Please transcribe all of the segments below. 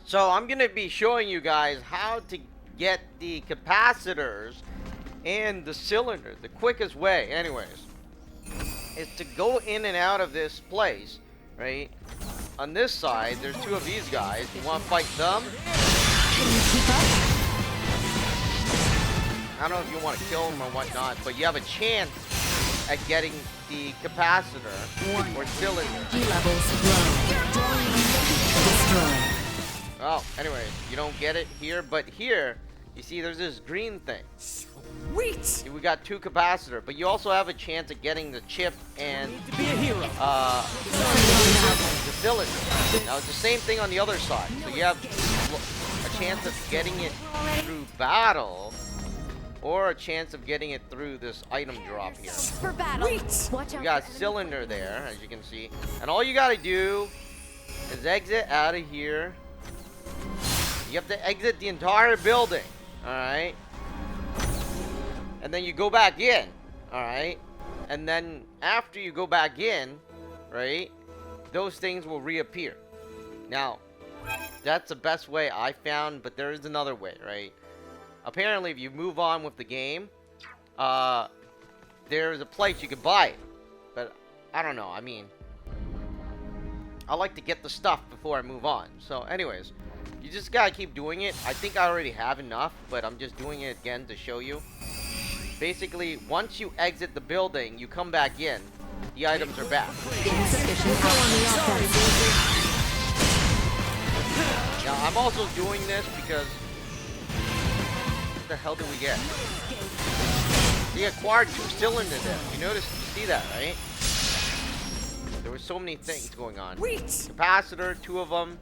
So I'm gonna be showing you guys how to get the capacitors and the cylinder. The quickest way, anyways, is to go in and out of this place, right? On this side, there's two of these guys. You want to fight them? Can you keep up? I don't know if you want to kill them or whatnot, but you have a chance at getting the capacitor or cylinder. Energy levels low. Destroy. Oh, anyways, you don't get it here, but here, you see there's this green thing. Sweet. See, we got two capacitor, but you also have a chance at getting the chip and To be a hero. the cylinder. Now it's the same thing on the other side. So you have a chance of getting it through battle, or a chance of getting it through this item drop here. For battle. Watch We out. got a cylinder there, as you can see, and all you gotta do is exit out of here. You have to exit the entire building, all right? And then you go back in, all right? And then after you go back in, right, those things will reappear. Now, that's the best way I found, but there is another way, right? Apparently, if you move on with the game, there's a place you could buy it. But I don't know, I mean, I like to get the stuff before I move on. So anyways, you just gotta keep doing it. I think I already have enough, but I'm just doing it again to show you. Basically, once you exit the building, you come back in, the items are back. Insufficient power on the offense. Now, I'm also doing this because... What the hell did we get? We acquired two cylinders there. You notice, you see that, right? There were so many things going on. Capacitor, two of them.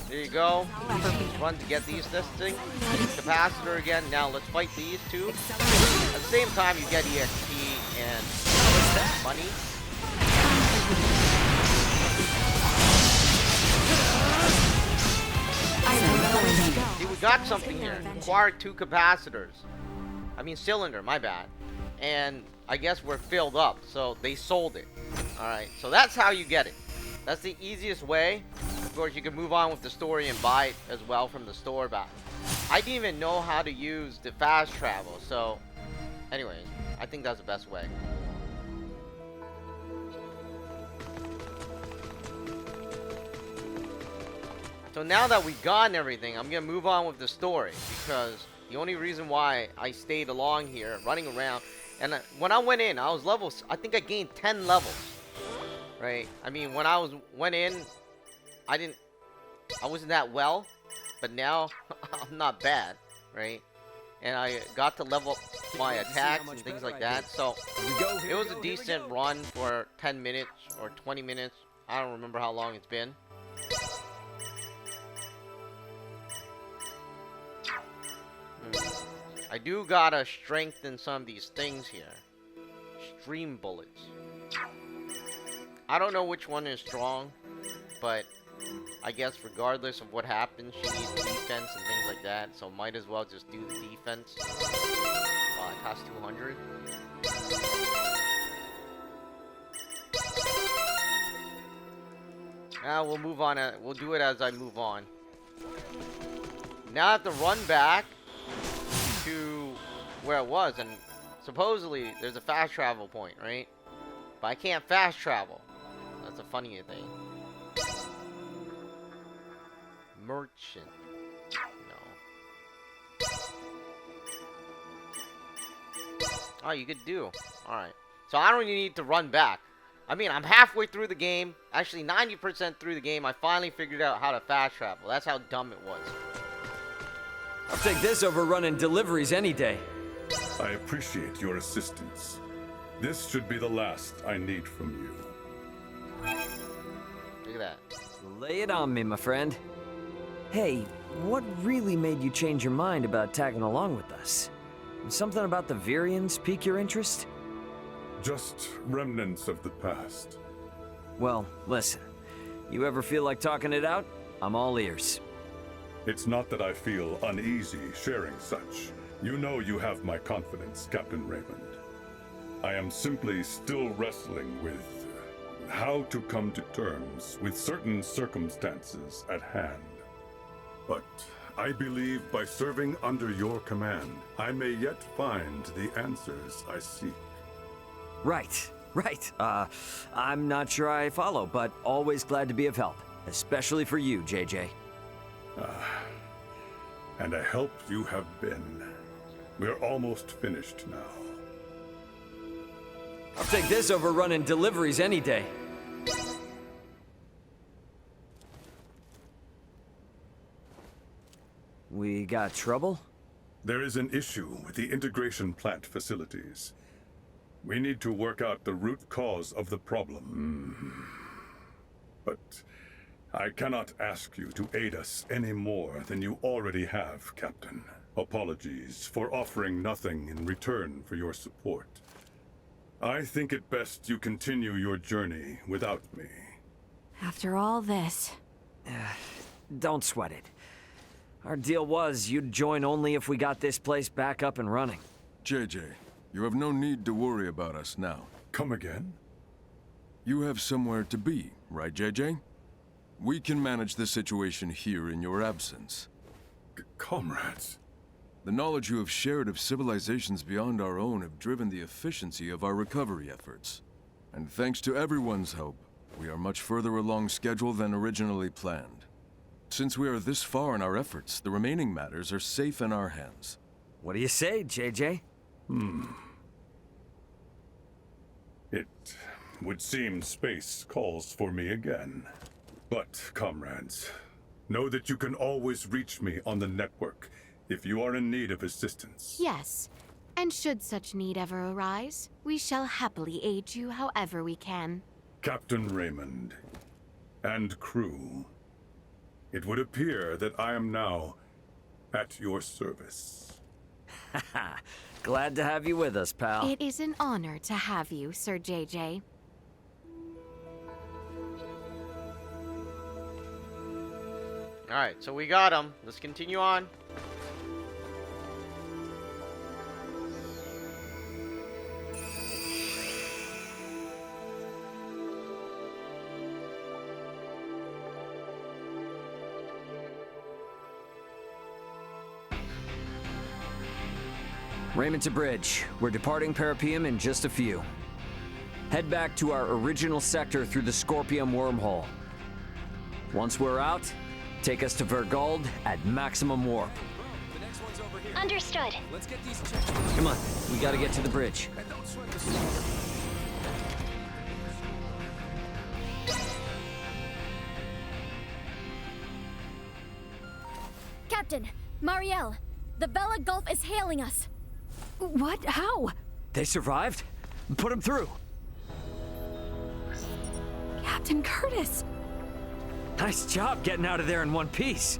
There you go. Run to get this thing. Capacitor again. Now let's fight these two. At the same time, you get EXP and money. See, we got something here. Acquired two capacitors. I mean cylinder, my bad. And I guess we're filled up, so they sold it. Alright, so that's how you get it. That's the easiest way. Of course, you can move on with the story and buy it as well from the store back. I didn't even know how to use the fast travel, so anyways, I think that's the best way. So now that we've gotten everything, I'm gonna move on with the story, because the only reason why I stayed along here, running around, and when I went in, I was levels. I think I gained 10 levels, right? I mean, when I went in, I wasn't that well, but now I'm not bad, right? And I got to level up my attacks and things like that. So it was a decent run for 10 minutes or 20 minutes. I don't remember how long it's been. I do gotta strengthen some of these things here. Stream bullets. I don't know which one is strong, but I guess regardless of what happens, she needs defense and things like that, so might as well just do the defense. Wow, it costs 200. Now we'll move on. We'll do it as I move on. Now I have to run back to where it was, and supposedly there's a fast travel point, right? But I can't fast travel. That's a funny thing. Merchant. No. Oh, you could do. Alright. So I don't even need to run back. I mean, I'm halfway through the game. Actually, 90% through the game. I finally figured out how to fast travel. That's how dumb it was. I'll take this over running deliveries any day. I appreciate your assistance. This should be the last I need from you. Look at that. Lay it on me, my friend. Hey, what really made you change your mind about tagging along with us? Something about the Virians pique your interest? Just remnants of the past. Well, listen. You ever feel like talking it out? I'm all ears. It's not that I feel uneasy sharing such. You know you have my confidence, Captain Raymond. I am simply still wrestling with how to come to terms with certain circumstances at hand. But I believe by serving under your command, I may yet find the answers I seek. Right. I'm not sure I follow, but always glad to be of help. Especially for you, JJ. And a help you have been. We're almost finished now. I'll take this over running deliveries any day. We got trouble? There is an issue with the integration plant facilities. We need to work out the root cause of the problem. But I cannot ask you to aid us any more than you already have, Captain. Apologies for offering nothing in return for your support. I think it best you continue your journey without me. After all this, Don't sweat it. Our deal was you'd join only if we got this place back up and running. JJ, you have no need to worry about us now. Come again? You have somewhere to be, right, JJ? We can manage the situation here in your absence. Comrades. The knowledge you have shared of civilizations beyond our own have driven the efficiency of our recovery efforts. And thanks to everyone's help, we are much further along schedule than originally planned. Since we are this far in our efforts, the remaining matters are safe in our hands. What do you say, JJ? It would seem space calls for me again. But, comrades, know that you can always reach me on the network if you are in need of assistance. Yes, and should such need ever arise, we shall happily aid you however we can. Captain Raymond and crew, it would appear that I am now at your service. Glad to have you with us, pal. It is an honor to have you, Sir JJ. Alright, so we got him. Let's continue on. Raymond to bridge. We're departing Parapium in just a few. Head back to our original sector through the Scorpium wormhole. Once we're out, take us to Vergold at maximum warp. Understood. Come on, we gotta get to the bridge. Captain, Marielle, the Vela Gulf is hailing us. what? How? They survived? Put them through. Captain Curtis! Nice job getting out of there in one piece.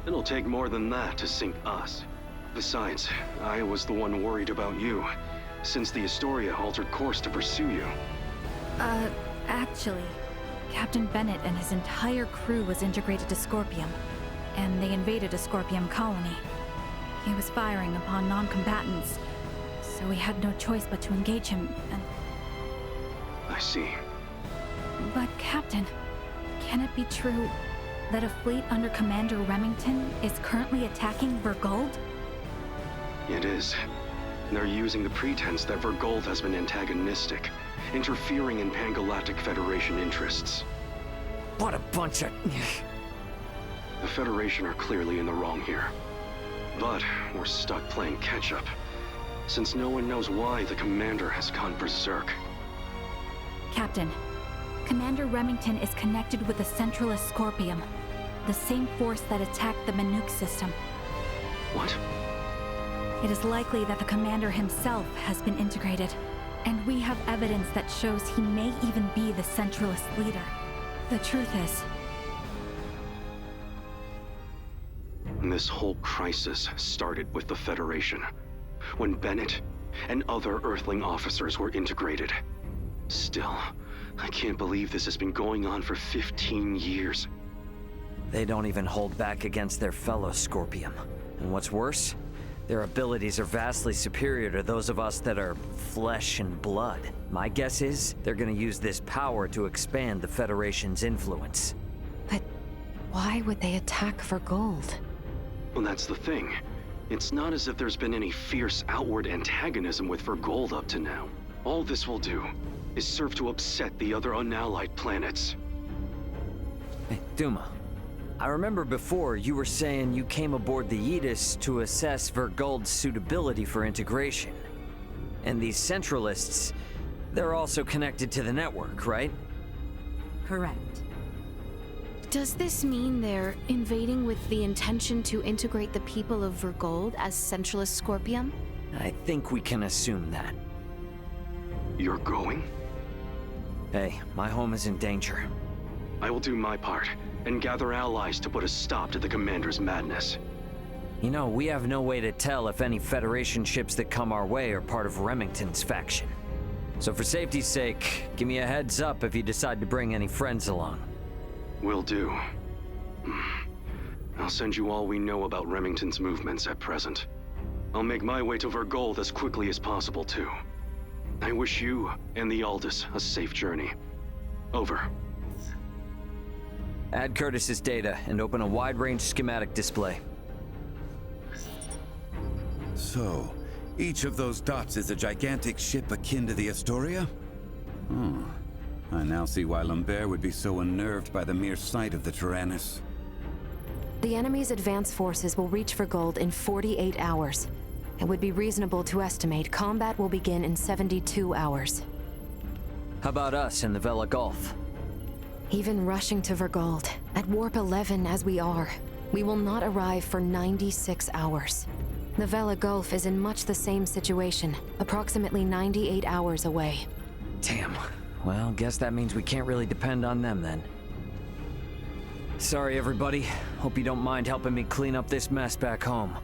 It'll take more than that to sink us. Besides, I was the one worried about you, since the Astoria altered course to pursue you. Actually, Captain Bennett and his entire crew was integrated to Scorpium, and they invaded a Scorpium colony. He was firing upon non-combatants, so we had no choice but to engage him, and... I see. But Captain, can it be true that a fleet under Commander Remington is currently attacking Vergold? It is. They're using the pretense that Vergold has been antagonistic, interfering in Pangalactic Federation interests. What a bunch of... The Federation are clearly in the wrong here. But we're stuck playing catch-up, since no one knows why the Commander has gone berserk. Captain, Commander Remington is connected with the Centralist Scorpium, the same force that attacked the Manuke system. What? It is likely that the Commander himself has been integrated, and we have evidence that shows he may even be the Centralist leader. The truth is, this whole crisis started with the Federation, when Bennett and other Earthling officers were integrated. Still, I can't believe this has been going on for 15 years. They don't even hold back against their fellow Scorpium. And what's worse, their abilities are vastly superior to those of us that are flesh and blood. My guess is they're gonna use this power to expand the Federation's influence. Why would they attack for gold? Well, that's the thing. It's not as if there's been any fierce outward antagonism with Vergold up to now. All this will do is serve to upset the other unallied planets. Hey, Duma. I remember before you were saying you came aboard the Aegis to assess Vergold's suitability for integration. And these Centralists, they're also connected to the network, right? Correct. Does this mean they're invading with the intention to integrate the people of Vergold as Centralist Scorpium? I think we can assume that. You're going? Hey, my home is in danger. I will do my part and gather allies to put a stop to the Commander's madness. You know, we have no way to tell if any Federation ships that come our way are part of Remington's faction. So for safety's sake, give me a heads up if you decide to bring any friends along. Will do. I'll send you all we know about Remington's movements at present. I'll make my way to Vergold as quickly as possible, too. I wish you and the Aldous a safe journey. Over. Add Curtis's data and open a wide-range schematic display. So, each of those dots is a gigantic ship akin to the Astoria? Hmm. I now see why Lambert would be so unnerved by the mere sight of the Tyrannus. The enemy's advance forces will reach Vergold in 48 hours. It would be reasonable to estimate combat will begin in 72 hours. How about us in the Vela Gulf? Even rushing to Vergold, at Warp 11 as we are, we will not arrive for 96 hours. The Vela Gulf is in much the same situation, approximately 98 hours away. Damn. Well, guess that means we can't really depend on them then. Sorry, everybody. Hope you don't mind helping me clean up this mess back home.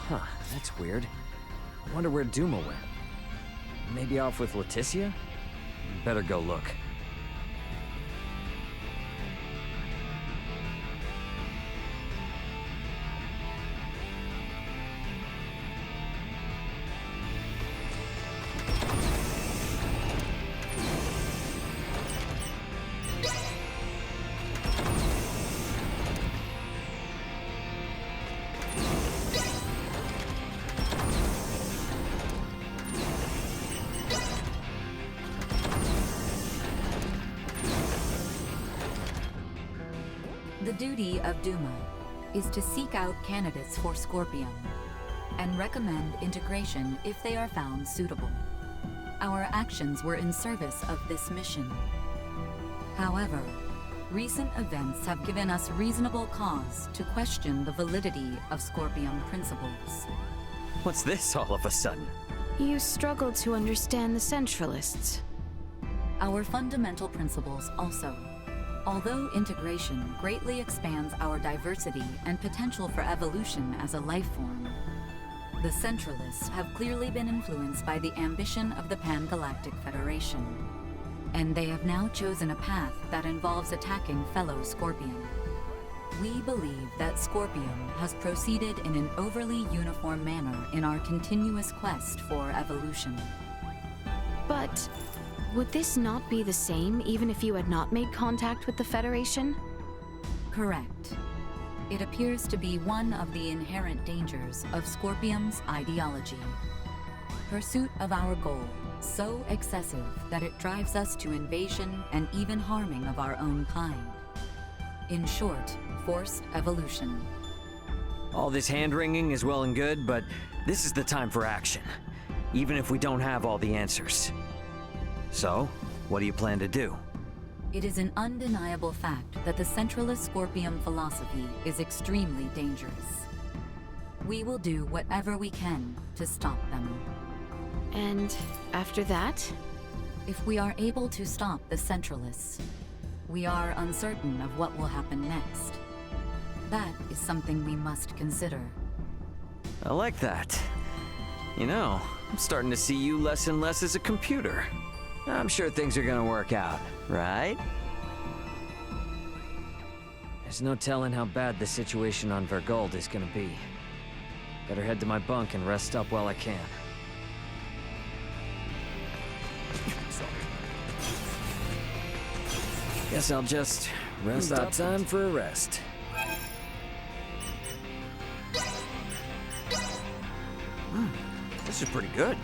Huh, that's weird. I wonder where Duma went. Maybe off with Laeticia? Better go look. The duty of Duma is to seek out candidates for Scorpium and recommend integration if they are found suitable. Our actions were in service of this mission. However, recent events have given us reasonable cause to question the validity of Scorpium principles. What's this all of a sudden? You struggle to understand the Centralists. Our fundamental principles also. Although integration greatly expands our diversity and potential for evolution as a life form, the Centralists have clearly been influenced by the ambition of the Pangalactic Federation, and they have now chosen a path that involves attacking fellow Scorpion. We believe that Scorpium has proceeded in an overly uniform manner in our continuous quest for evolution. But would this not be the same even if you had not made contact with the Federation? Correct. It appears to be one of the inherent dangers of Scorpium's ideology. Pursuit of our goal, so excessive that it drives us to invasion and even harming of our own kind. In short, forced evolution. All this hand-wringing is well and good, but this is the time for action, even if we don't have all the answers. So, what do you plan to do? It is an undeniable fact that the Centralist Scorpium philosophy is extremely dangerous. We will do whatever we can to stop them. And after that? If we are able to stop the Centralists, we are uncertain of what will happen next. That is something we must consider. I like that. You know, I'm starting to see you less and less as a computer. I'm sure things are gonna work out, right? There's no telling how bad the situation on Vergold is gonna be. Better head to my bunk and rest up while I can. Guess I'll just rest out time for a rest. This is pretty good.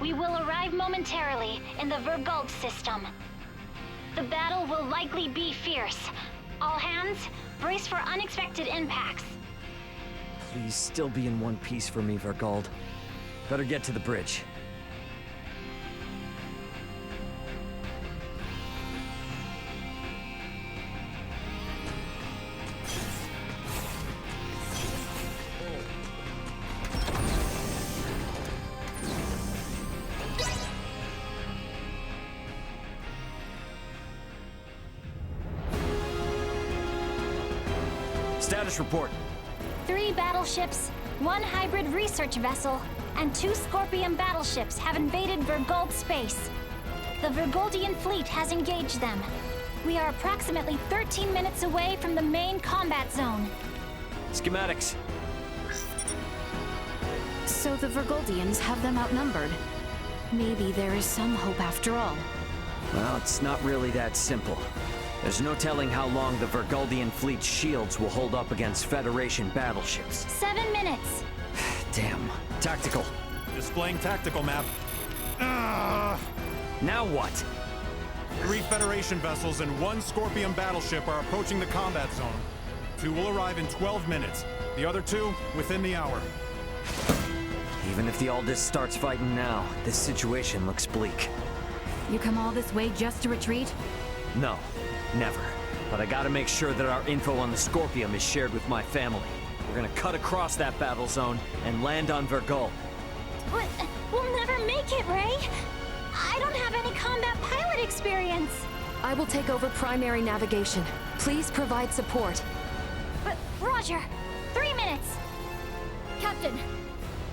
We will arrive momentarily in the Vergold system. The battle will likely be fierce. All hands, brace for unexpected impacts. Please still be in one piece for me, Vergold. Better get to the bridge. Status report. 3 battleships, 1 hybrid research vessel, and 2 Scorpion battleships have invaded Vergold space. The Vergoldian fleet has engaged them. We are approximately 13 minutes away from the main combat zone. Schematics. So the Vergoldians have them outnumbered. Maybe there is some hope after all. Well, it's not really that simple. There's no telling how long the Vergoldian fleet's shields will hold up against Federation battleships. 7 minutes. Damn. Tactical. Displaying tactical map. Now what? 3 Federation vessels and 1 Scorpion battleship are approaching the combat zone. 2 will arrive in 12 minutes. The other 2 within the hour. Even if the Aldis starts fighting now, this situation looks bleak. You come all this way just to retreat? No, never. But I gotta make sure that our info on the Scorpion is shared with my family. We're gonna cut across that battle zone and land on Vergold. But we'll never make it, Ray. I don't have any combat pilot experience. I will take over primary navigation. Please provide support. But Roger, 3 minutes. Captain,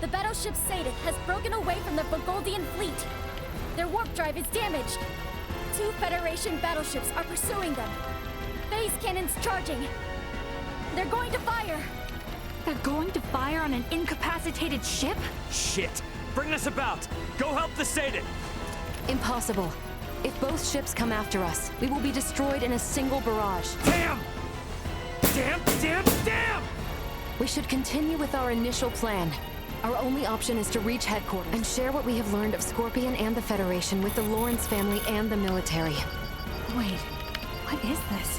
the battleship Sadek has broken away from the Vergoldian fleet. Their warp drive is damaged. 2 Federation battleships are pursuing them. Phase cannons charging. They're going to fire. They're going to fire on an incapacitated ship? Shit! Bring us about! Go help the Sadek! Impossible. If both ships come after us, we will be destroyed in a single barrage. Damn! Damn, damn, damn! We should continue with our initial plan. Our only option is to reach headquarters and share what we have learned of Scorpion and the Federation with the Lawrence family and the military. Wait, what is this?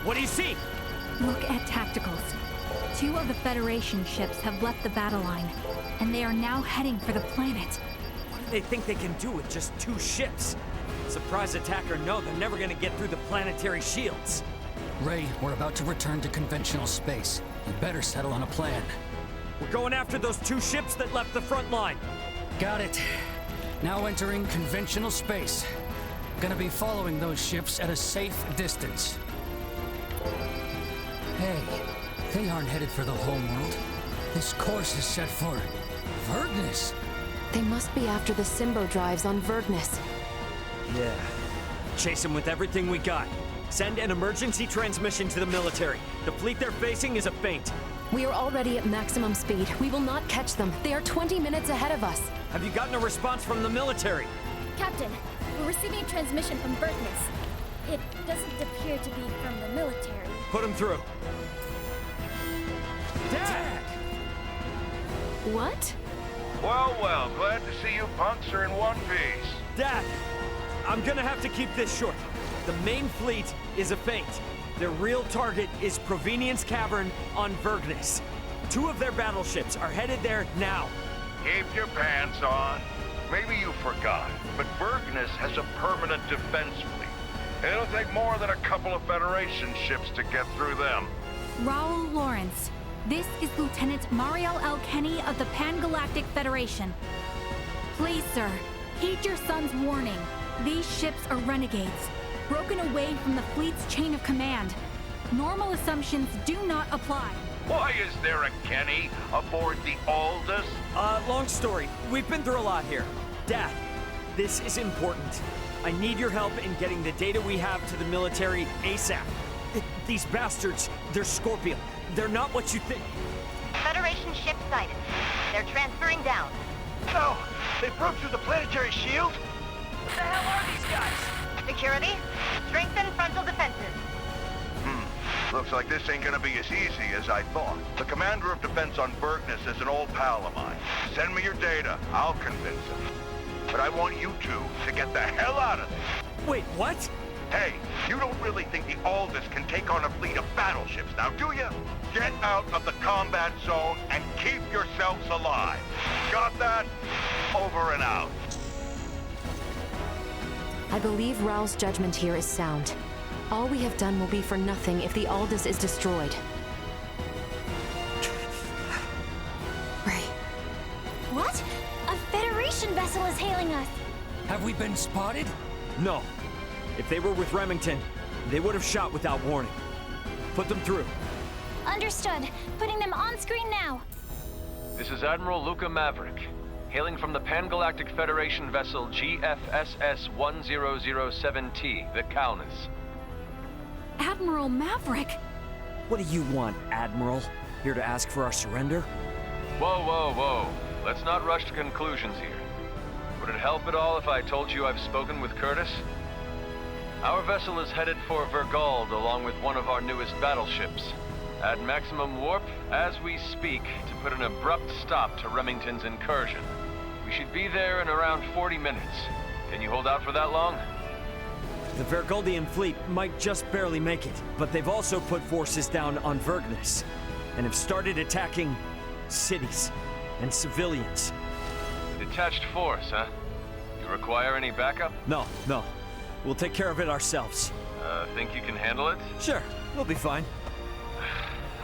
What do you see? Look at tacticals. 2 of the Federation ships have left the battle line, and they are now heading for the planet. What do they think they can do with just 2 ships? Surprise attack or no, they're never gonna get through the planetary shields. Ray, we're about to return to conventional space. You better settle on a plan. We're going after those 2 ships that left the front line. Got it. Now entering conventional space. Gonna be following those ships at a safe distance. Hey, they aren't headed for the homeworld. This course is set for Vergnus. They must be after the Symbo drives on Vergnus. Yeah. Chase them with everything we got. Send an emergency transmission to the military. The fleet they're facing is a feint. We are already at maximum speed. We will not catch them. They are 20 minutes ahead of us. Have you gotten a response from the military? Captain, we're receiving a transmission from Vergnus. It doesn't appear to be from the military. Put them through. Dad! What? Well, well, glad to see you punks are in one piece. Dad, I'm gonna have to keep this short. The main fleet is a feint. Their real target is Provenience Cavern on Vergnus. 2 of their battleships are headed there now. Keep your pants on. Maybe you forgot, but Vergnus has a permanent defense fleet. It'll take more than a couple of Federation ships to get through them. Raymond Lawrence, this is Lieutenant Mariel L. Kenny of the Pangalactic Federation. Please, sir, heed your son's warning. These ships are renegades, broken away from the fleet's chain of command. Normal assumptions do not apply. Why is there a Kenny aboard the Aldous? Long story. We've been through a lot here. Dad, this is important. I need your help in getting the data we have to the military ASAP. These bastards, they're Scorpion. They're not what you think. Federation ship sighted. They're transferring down. No! They broke through the planetary shield? What the hell are these guys? Security, strengthen frontal defenses. Looks like this ain't gonna be as easy as I thought. The commander of defense on Bergness is an old pal of mine. Send me your data. I'll convince him. But I want you two to get the hell out of this. Wait, what? Hey, you don't really think the Aldous can take on a fleet of battleships now, do you? Get out of the combat zone and keep yourselves alive. Got that? Over and out. I believe Rao's judgment here is sound. All we have done will be for nothing if the Aldous is destroyed. Ray. What? A Federation vessel is hailing us. Have we been spotted? No. If they were with Remington, they would have shot without warning. Put them through. Understood. Putting them on screen now. This is Admiral Luca Maverick, hailing from the Pangalactic Federation vessel GFSS-1007T, the Kaunis. Admiral Maverick! What do you want, Admiral? Here to ask for our surrender? Whoa, whoa, whoa. Let's not rush to conclusions here. Would it help at all if I told you I've spoken with Curtis? Our vessel is headed for Vergold along with one of our newest battleships. At maximum warp, as we speak, to put an abrupt stop to Remington's incursion. We should be there in around 40 minutes. Can you hold out for that long? The Vergoldian fleet might just barely make it, but they've also put forces down on Vergness, and have started attacking cities and civilians. Detached force, huh? You require any backup? No. We'll take care of it ourselves. Think you can handle it? Sure, we'll be fine.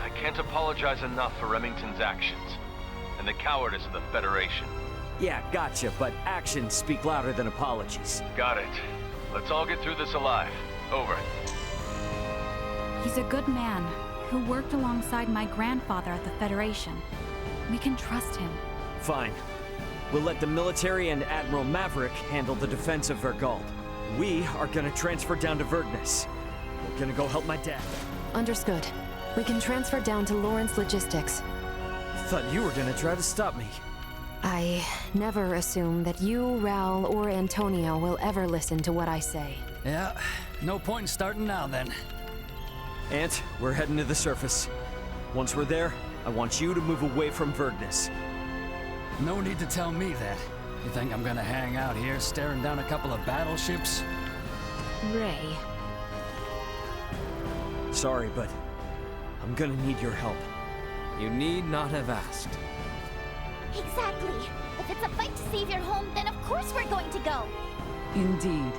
I can't apologize enough for Remington's actions, and the cowardice of the Federation. Yeah, gotcha, but actions speak louder than apologies. Got it. Let's all get through this alive. Over. He's a good man who worked alongside my grandfather at the Federation. We can trust him. Fine. We'll let the military and Admiral Maverick handle the defense of Vergold. We are gonna transfer down to Vergness. We're gonna go help my dad. Understood. We can transfer down to Lawrence Logistics. Thought you were gonna try to stop me. I never assume that you, Raul, or Antonio will ever listen to what I say. Yeah, no point in starting now then. Ant, we're heading to the surface. Once we're there, I want you to move away from Vergness. No need to tell me that. You think I'm gonna hang out here staring down a couple of battleships? Ray. Sorry, but I'm gonna need your help. You need not have asked. Exactly. If it's a fight to save your home, then of course we're going to go. Indeed.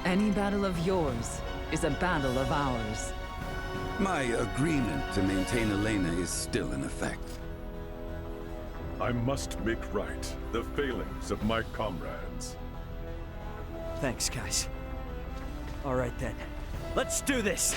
Any battle of yours is a battle of ours. My agreement to maintain Elena is still in effect. I must make right the failings of my comrades. Thanks, guys. All right then. Let's do this!